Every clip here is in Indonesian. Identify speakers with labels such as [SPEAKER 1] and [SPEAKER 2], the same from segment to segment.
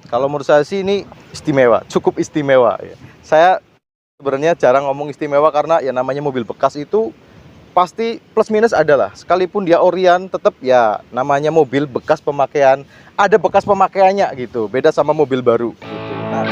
[SPEAKER 1] Kalau menurut saya sih ini istimewa, cukup istimewa ya. Saya sebenarnya jarang ngomong istimewa karena ya namanya mobil bekas itu pasti plus minus adalah. Sekalipun dia orian tetap ya namanya mobil bekas pemakaian, ada bekas pemakaiannya gitu. Beda sama mobil baru gitu. Nah,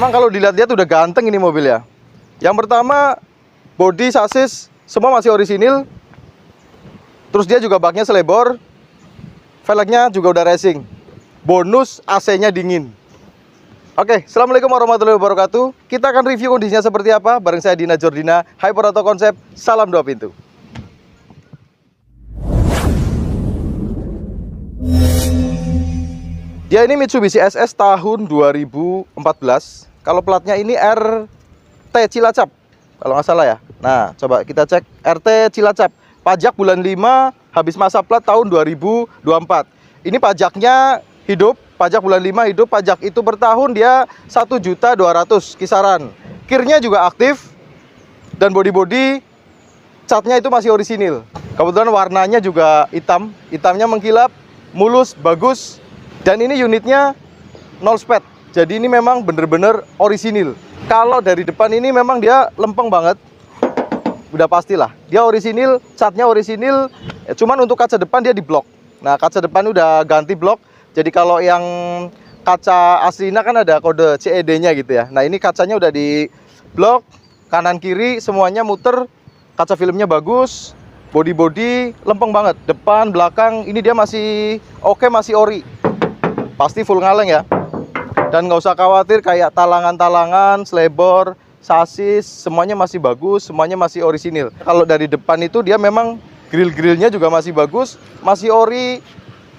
[SPEAKER 1] emang kalau dilihat-lihat udah ganteng ini mobil ya. Yang pertama, bodi, sasis, semua masih orisinil. Terus dia juga baknya selebor. Velgnya juga udah racing. Bonus AC-nya dingin. Oke, assalamualaikum warahmatullahi wabarakatuh. Kita akan review kondisinya seperti apa. Bareng saya Dina Jordina, Hyper Auto Concept. Salam 2 pintu. Dia ini Mitsubishi SS tahun 2014. Kalau platnya ini RT Cilacap, kalau nggak salah ya. Nah, coba kita cek RT Cilacap. Pajak bulan 5, habis masa plat tahun 2024. Ini pajaknya hidup, pajak bulan 5 hidup, pajak itu per tahun dia 1.200.000 kisaran. Kirnya juga aktif dan body-body catnya itu masih orisinil. Kebetulan warnanya juga hitam, hitamnya mengkilap, mulus, bagus. Dan ini unitnya nol spet. Jadi ini memang bener-bener orisinil. Kalau dari depan ini memang dia lempeng banget. Udah pastilah. Dia orisinil, catnya orisinil. Cuman untuk kaca depan dia di blok. Nah, kaca depan udah ganti blok. Jadi kalau yang kaca aslinya kan ada kode CED-nya gitu ya. Nah, ini kacanya udah di blok. Kanan kiri semuanya muter. Kaca filmnya bagus. Body-body lempeng banget. Depan, belakang ini dia masih oke, masih ori. Pasti full ngaleng ya. Dan nggak usah khawatir kayak talangan-talangan, selebor, sasis, semuanya masih bagus, semuanya masih orisinil. Kalau dari depan itu dia memang grill-grillnya juga masih bagus, masih ori,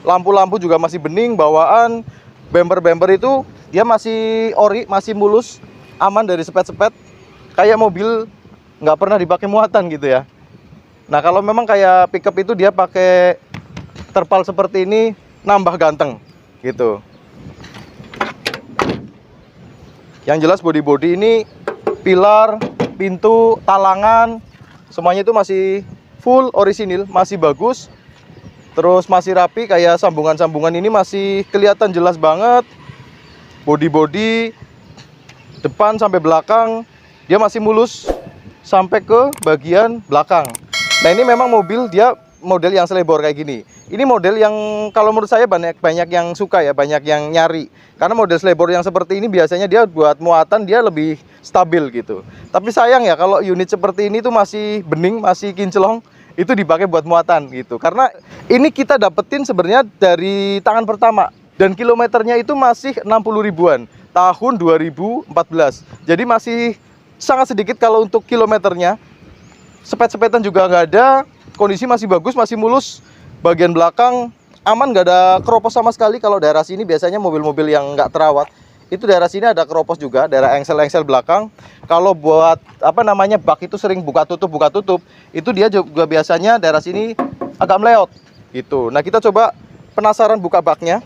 [SPEAKER 1] lampu-lampu juga masih bening, bawaan, bumper-bumper itu dia masih ori, masih mulus, aman dari sepet-sepet, kayak mobil nggak pernah dipakai muatan gitu ya. Nah, kalau memang kayak pickup itu dia pakai terpal seperti ini, nambah ganteng gitu. Yang jelas body-body ini pilar, pintu, talangan semuanya itu masih full orisinil, masih bagus. Terus masih rapi, kayak sambungan-sambungan ini masih kelihatan jelas banget. Body-body depan sampai belakang dia masih mulus sampai ke bagian belakang. Nah, ini memang mobil dia model yang selebor kayak gini. Ini model yang kalau menurut saya banyak yang suka ya, banyak yang nyari. Karena model selebor yang seperti ini biasanya dia buat muatan dia lebih stabil gitu. Tapi sayang ya kalau unit seperti ini tuh masih bening, masih kinclong, itu dipakai buat muatan gitu. Karena ini kita dapetin sebenarnya dari tangan pertama. Dan kilometernya itu masih 60 ribuan tahun 2014. Jadi masih sangat sedikit kalau untuk kilometernya. Sepet-sepetan juga nggak ada. Kondisi masih bagus, masih mulus. Bagian belakang aman, nggak ada keropos sama sekali. Kalau daerah sini biasanya mobil-mobil yang nggak terawat itu daerah sini ada keropos juga, daerah engsel-engsel belakang. Kalau buat apa namanya bak itu sering buka tutup, itu dia juga biasanya daerah sini agak meleot gitu. Nah, kita coba penasaran buka baknya.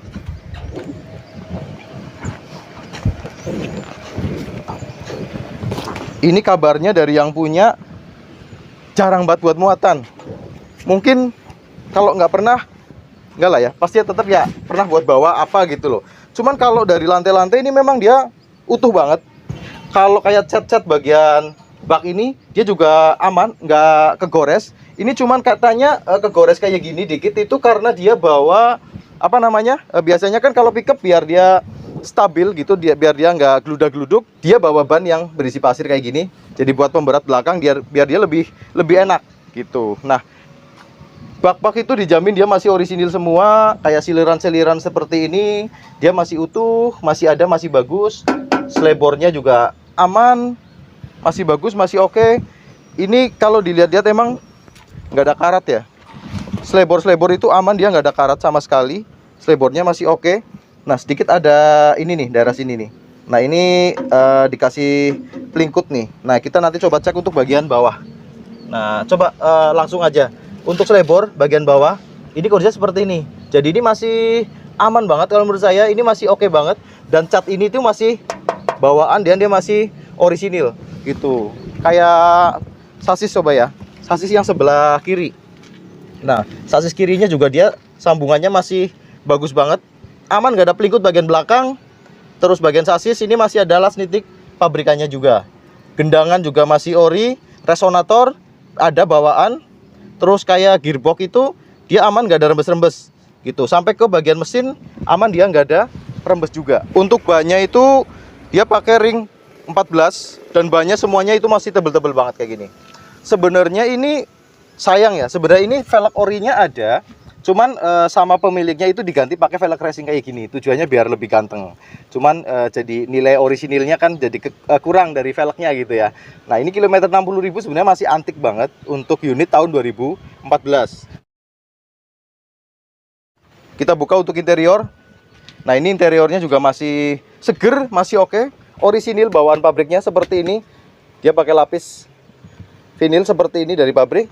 [SPEAKER 1] Ini kabarnya dari yang punya jarang banget buat muatan. Mungkin kalau nggak pernah, nggak lah ya, pasti tetap ya pernah buat bawa apa gitu loh. Cuman kalau dari lantai-lantai ini memang dia utuh banget. Kalau kayak cat-cat bagian bak ini, dia juga aman, nggak kegores. Ini cuman katanya kegores kayak gini dikit itu karena dia bawa apa namanya, biasanya kan kalau pickup biar dia stabil gitu, biar dia nggak geludak-geluduk, dia bawa ban yang berisi pasir kayak gini. Jadi buat pemberat belakang biar dia lebih enak gitu. Nah, Bak-bak itu dijamin dia masih orisinil semua, kayak siliran-siliran seperti ini, dia masih utuh, masih ada, masih bagus. Selebornya juga aman, masih bagus, masih oke. Ini kalau dilihat-lihat emang nggak ada karat ya. Selebor itu aman, dia nggak ada karat sama sekali. Selebornya masih oke. Nah, sedikit ada ini nih, daerah sini nih. Nah, ini dikasih pelingkut nih. Nah, kita nanti coba cek untuk bagian bawah. Nah, coba langsung aja. Untuk selebor bagian bawah, ini kondisinya seperti ini. Jadi ini masih aman banget kalau menurut saya. Ini masih oke banget. Dan cat ini tuh masih bawaan, dan dia masih orisinil gitu. Kayak sasis coba ya. Sasis yang sebelah kiri. Nah, sasis kirinya juga dia sambungannya masih bagus banget. Aman, nggak ada pelingkut bagian belakang. Terus bagian sasis ini masih ada las nitik pabrikannya juga. Gendangan juga masih ori. Resonator ada bawaan. Terus kayak gearbox itu dia aman, nggak ada rembes-rembes gitu. Sampai ke bagian mesin aman, dia nggak ada rembes juga. Untuk bannya itu dia pakai ring 14 dan bannya semuanya itu masih tebel-tebel banget kayak gini. Sebenarnya ini sayang ya, sebenarnya ini velg orinya ada, cuman sama pemiliknya itu diganti pakai velg racing kayak gini. Tujuannya biar lebih ganteng. Cuman jadi nilai orisinilnya kan jadi kurang dari velgnya gitu ya. Nah, ini kilometer 60.000 sebenarnya masih antik banget untuk unit tahun 2014. Kita buka untuk interior. Nah, ini interiornya juga masih seger, masih oke. Orisinil bawaan pabriknya seperti ini. Dia pakai lapis vinil seperti ini dari pabrik.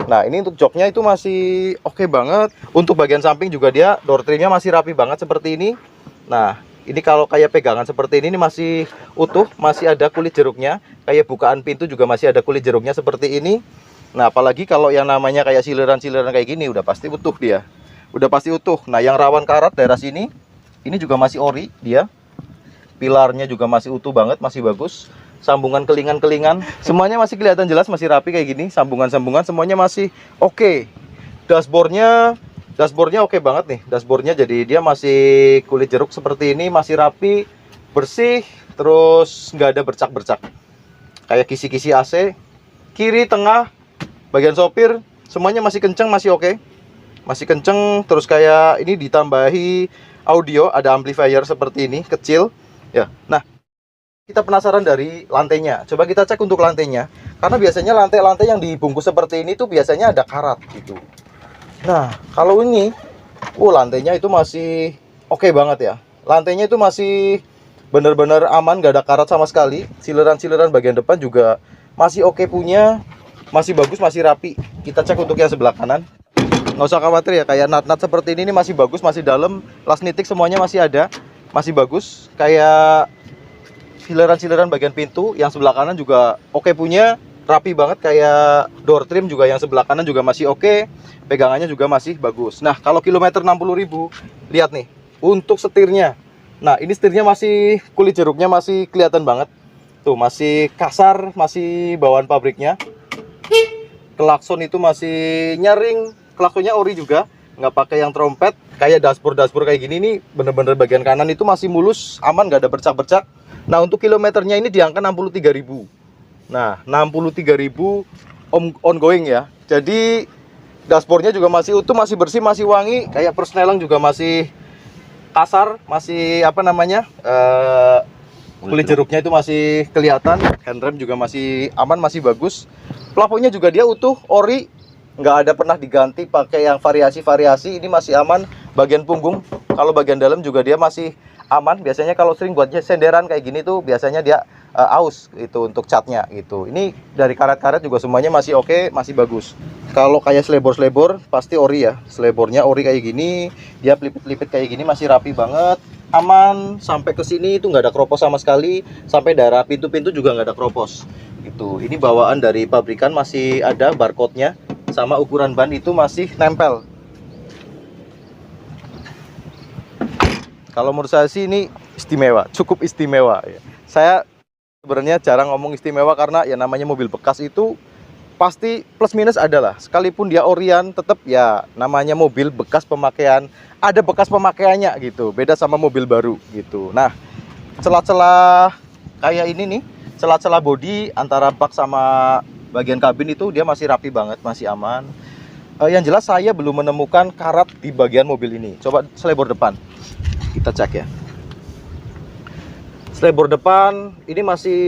[SPEAKER 1] Nah, ini untuk joknya itu masih oke banget. Untuk bagian samping juga dia door trimnya masih rapi banget seperti ini. Nah, ini kalau kayak pegangan seperti ini masih utuh, masih ada kulit jeruknya. Kayak bukaan pintu juga masih ada kulit jeruknya seperti ini. Nah, apalagi kalau yang namanya kayak siliran-siliran kayak gini udah pasti utuh dia. Udah pasti utuh. Nah, yang rawan karat daerah sini ini juga masih ori dia. Pilarnya juga masih utuh banget, masih bagus. Sambungan kelingan-kelingan semuanya masih kelihatan jelas, masih rapi kayak gini. Sambungan-sambungan semuanya masih oke. Dashboardnya oke banget nih. Dashboardnya jadi dia masih kulit jeruk seperti ini, masih rapi, bersih, terus nggak ada bercak-bercak. Kayak kisi-kisi AC. Kiri, tengah, bagian sopir semuanya masih kenceng, masih oke. Masih kenceng. Terus kayak ini ditambahi audio, ada amplifier seperti ini, kecil ya. Nah, kita penasaran dari lantainya. Coba kita cek untuk lantainya. Karena biasanya lantai-lantai yang dibungkus seperti ini tuh biasanya ada karat gitu. Nah, kalau ini, lantainya itu masih oke banget ya. Lantainya itu masih bener-bener aman, gak ada karat sama sekali. Siliran-siliran bagian depan juga masih oke punya. Masih bagus, masih rapi. Kita cek untuk yang sebelah kanan. Nggak usah khawatir ya, kayak nat-nat seperti ini masih bagus, masih dalam. Las nitik semuanya masih ada. Masih bagus. Kayak siliran-siliran bagian pintu yang sebelah kanan juga oke punya, rapi banget. Kayak door trim juga yang sebelah kanan juga masih oke, pegangannya juga masih bagus. Nah, kalau kilometer 60.000, lihat nih untuk setirnya. Nah, ini setirnya masih kulit jeruknya masih kelihatan banget. Tuh, masih kasar, masih bawaan pabriknya. Klakson itu masih nyaring, klaksonnya ori juga, nggak pakai yang trompet. Kayak dashboard kayak gini nih, bener-bener bagian kanan itu masih mulus, aman, nggak ada bercak-bercak. Nah, untuk kilometernya ini di angka 63.000. Nah, 63.000 ongoing ya. Jadi dashboardnya juga masih utuh, masih bersih, masih wangi. Kayak persneling juga masih kasar, masih apa namanya, kulit jeruknya itu masih kelihatan. Handrem juga masih aman, masih bagus. Plafonnya juga dia utuh, ori, nggak ada pernah diganti pakai yang variasi-variasi. Ini masih aman. Bagian punggung, kalau bagian dalam juga dia masih aman. Biasanya kalau sering buat senderan kayak gini tuh biasanya dia aus itu untuk catnya gitu. Ini dari karet-karet juga semuanya masih oke, masih bagus. Kalau kayak selebor pasti ori ya. Selebornya ori kayak gini, dia pelipit-pelipit kayak gini masih rapi banget, aman. Sampai ke sini itu nggak ada kropos sama sekali. Sampai daerah pintu-pintu juga nggak ada kropos gitu. Ini bawaan dari pabrikan, masih ada barcode-nya, sama ukuran ban itu masih nempel. Kalau menurut saya sih ini istimewa, cukup istimewa ya. Saya sebenarnya jarang ngomong istimewa karena ya namanya mobil bekas itu pasti plus minus adalah. Sekalipun dia orian, tetap ya namanya mobil bekas pemakaian, ada bekas pemakaiannya gitu. Beda sama mobil baru gitu. Nah, celah-celah kayak ini nih, celah-celah bodi antara bak sama bagian kabin itu dia masih rapi banget, masih aman. Yang jelas saya belum menemukan karat di bagian mobil ini. Coba selebor depan kita cek ya. Selebor depan ini masih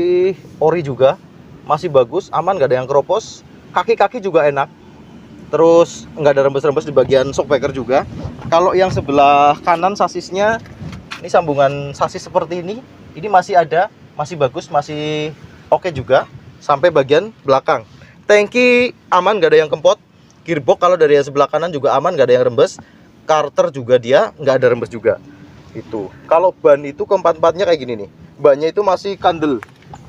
[SPEAKER 1] ori juga, masih bagus, aman, nggak ada yang keropos. Kaki-kaki juga enak. Terus nggak ada rembes-rembes di bagian shockbreaker juga. Kalau yang sebelah kanan sasisnya, ini sambungan sasis seperti ini masih ada, masih bagus, masih oke juga. Sampai bagian belakang. Tangki aman, nggak ada yang kempot. Gearbox kalau dari yang sebelah kanan juga aman, nggak ada yang rembes. Carter juga dia nggak ada rembes juga. Itu. Kalau ban itu keempat-empatnya kayak gini nih. Bannya itu masih kandel,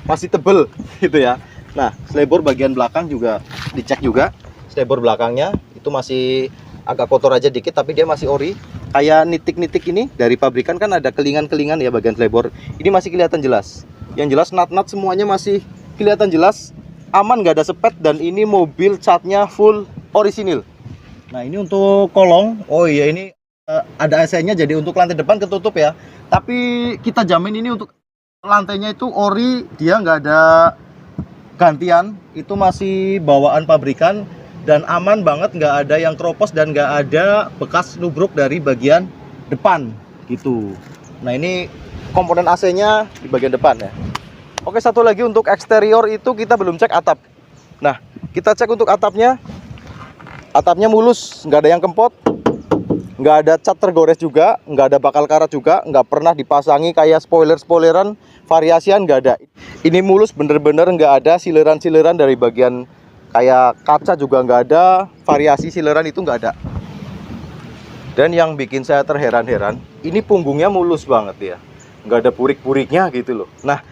[SPEAKER 1] masih tebel gitu ya. Nah, selebor bagian belakang juga dicek juga. Selebor belakangnya itu masih agak kotor aja dikit, tapi dia masih ori. Kayak nitik-nitik ini dari pabrikan kan ada kelingan-kelingan ya bagian selebor. Ini masih kelihatan jelas. Yang jelas nut-nut semuanya masih kelihatan jelas. Aman, nggak ada sepet, dan ini mobil catnya full orisinil. Nah, ini untuk kolong. Oh iya, ini ada AC-nya, jadi untuk lantai depan ketutup ya. Tapi kita jamin ini untuk lantainya itu ori, dia nggak ada gantian. Itu masih bawaan pabrikan. Dan aman banget, nggak ada yang keropos dan nggak ada bekas nubruk dari bagian depan gitu. Nah, ini komponen AC-nya di bagian depan ya. Oke, satu lagi untuk eksterior itu kita belum cek atap. Nah, kita cek untuk atapnya. Atapnya mulus, nggak ada yang kempot, nggak ada cat tergores juga, nggak ada bakal karat juga, nggak pernah dipasangi kayak spoiler-spoileran, variasian nggak ada. Ini mulus bener-bener, nggak ada sileran-sileran dari bagian kayak kaca juga nggak ada, variasi sileran itu nggak ada. Dan yang bikin saya terheran-heran, ini punggungnya mulus banget ya, nggak ada burik-buriknya gitu loh. Nah,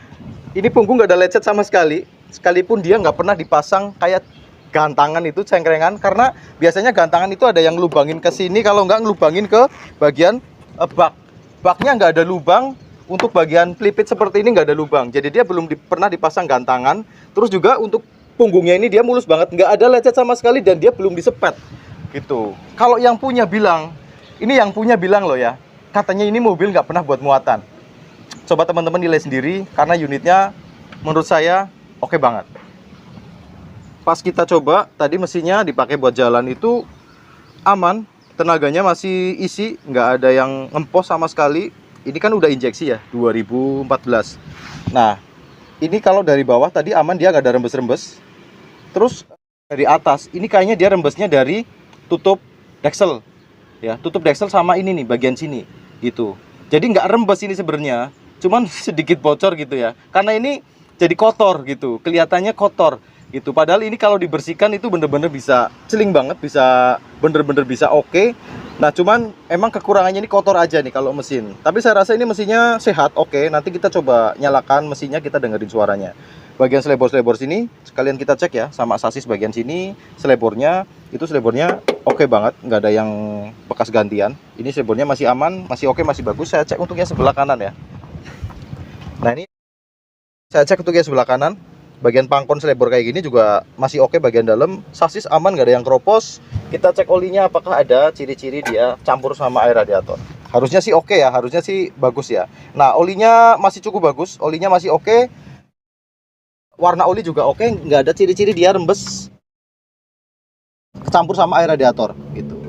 [SPEAKER 1] ini punggung nggak ada lecet sama sekali, sekalipun dia nggak pernah dipasang kayak gantangan itu cengkrengan, karena biasanya gantangan itu ada yang lubangin ke sini, kalau nggak ngelubangin ke bagian bak. Baknya nggak ada lubang, untuk bagian pelipit seperti ini nggak ada lubang, jadi dia belum pernah dipasang gantangan. Terus juga untuk punggungnya ini dia mulus banget, nggak ada lecet sama sekali, dan dia belum disepet gitu. Kalau yang punya bilang, ini yang punya bilang loh ya, katanya ini mobil nggak pernah buat muatan. Coba teman-teman nilai sendiri, karena unitnya menurut saya oke banget. Pas kita coba tadi mesinnya dipakai buat jalan itu aman, tenaganya masih isi, nggak ada yang ngempos sama sekali. Ini kan udah injeksi ya 2014. Nah, ini kalau dari bawah tadi aman, dia nggak ada rembes-rembes. Terus dari atas ini kayaknya dia rembesnya dari tutup deksel ya, tutup deksel sama ini nih bagian sini gitu. Jadi nggak rembes ini sebenarnya, cuman sedikit bocor gitu ya, karena ini jadi kotor gitu, kelihatannya kotor gitu. Padahal ini kalau dibersihkan itu bener-bener bisa celing banget, bisa bener-bener bisa oke. Nah, cuman emang kekurangannya ini kotor aja nih kalau mesin. Tapi saya rasa ini mesinnya sehat, oke. Nanti kita coba nyalakan mesinnya, kita dengerin suaranya. Bagian selebor-selebor sini sekalian kita cek ya, sama sasis bagian sini selebornya, itu selebornya oke banget, nggak ada yang bekas gantian. Ini selebornya masih aman, masih oke, masih bagus. Saya cek untuk yang sebelah kanan ya. Nah, ini saya cek untuk yang sebelah kanan. Bagian pangkon selebor kayak gini juga masih oke, bagian dalam sasis aman, nggak ada yang keropos. Kita cek olinya apakah ada ciri-ciri dia campur sama air radiator. Harusnya sih oke ya, harusnya sih bagus ya. Nah, olinya masih cukup bagus, olinya masih oke. Warna oli juga oke, nggak ada ciri-ciri dia rembes campur sama air radiator gitu.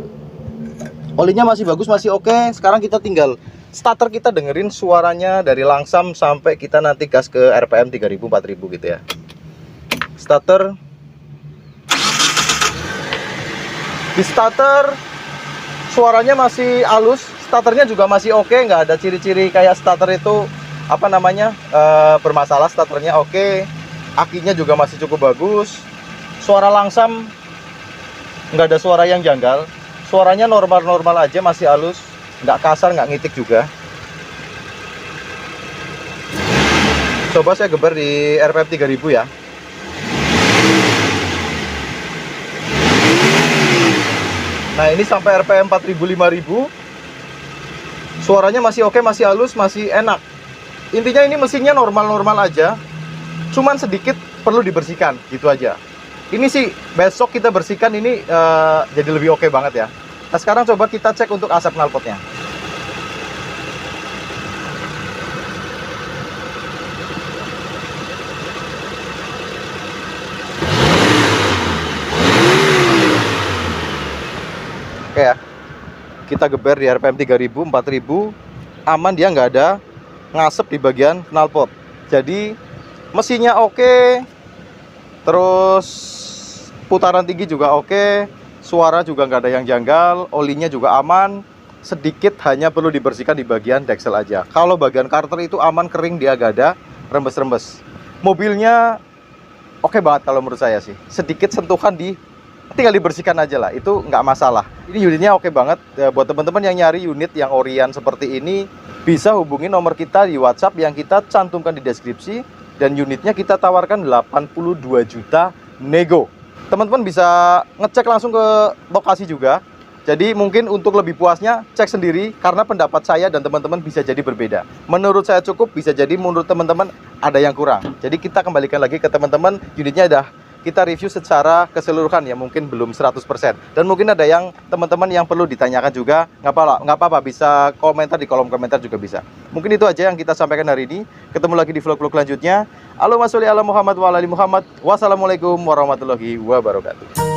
[SPEAKER 1] Olinya masih bagus, masih oke. Sekarang kita tinggal starter, kita dengerin suaranya dari langsam sampai kita nanti gas ke RPM 3000 4000 gitu ya. Starter. Di starter suaranya masih halus, starternya juga masih oke, nggak ada ciri-ciri kayak starter itu apa namanya bermasalah. Starternya oke, akinya juga masih cukup bagus. Suara langsam nggak ada suara yang janggal, suaranya normal-normal aja, masih halus, nggak kasar, nggak ngitik juga. Coba saya geber di RPM 3000 ya. Nah, ini sampai RPM 4000 5000. Suaranya masih oke, masih halus, masih enak. Intinya ini mesinnya normal-normal aja. Cuman sedikit perlu dibersihkan, gitu aja. Ini sih besok kita bersihkan ini jadi lebih oke banget ya. Nah, sekarang coba kita cek untuk asap knalpotnya. kita geber di RPM 3000, 4000, aman, dia nggak ada ngasep di bagian knalpot. Jadi mesinnya oke, terus putaran tinggi juga oke, suara juga nggak ada yang janggal, olinya juga aman. Sedikit hanya perlu dibersihkan di bagian deksel aja. Kalau bagian karter itu aman, kering, dia nggak ada rembes-rembes. Mobilnya oke banget kalau menurut saya sih. Sedikit sentuhan tinggal dibersihkan aja lah, itu nggak masalah. Ini unitnya oke banget. Ya, buat teman-teman yang nyari unit yang Orion seperti ini, bisa hubungi nomor kita di WhatsApp yang kita cantumkan di deskripsi. Dan unitnya kita tawarkan 82 juta nego. Teman-teman bisa ngecek langsung ke lokasi juga. Jadi mungkin untuk lebih puasnya cek sendiri, karena pendapat saya dan teman-teman bisa jadi berbeda. Menurut saya cukup, bisa jadi menurut teman-teman ada yang kurang. Jadi kita kembalikan lagi ke teman-teman, unitnya udah kita review secara keseluruhan ya, mungkin belum 100%. Dan mungkin ada yang teman-teman yang perlu ditanyakan juga, nggak apa-apa, bisa komentar di kolom komentar juga bisa. Mungkin itu aja yang kita sampaikan hari ini. Ketemu lagi di vlog-vlog selanjutnya. Allahumma sholli ala Muhammad wa ala ali Muhammad. Wassalamualaikum warahmatullahi wabarakatuh.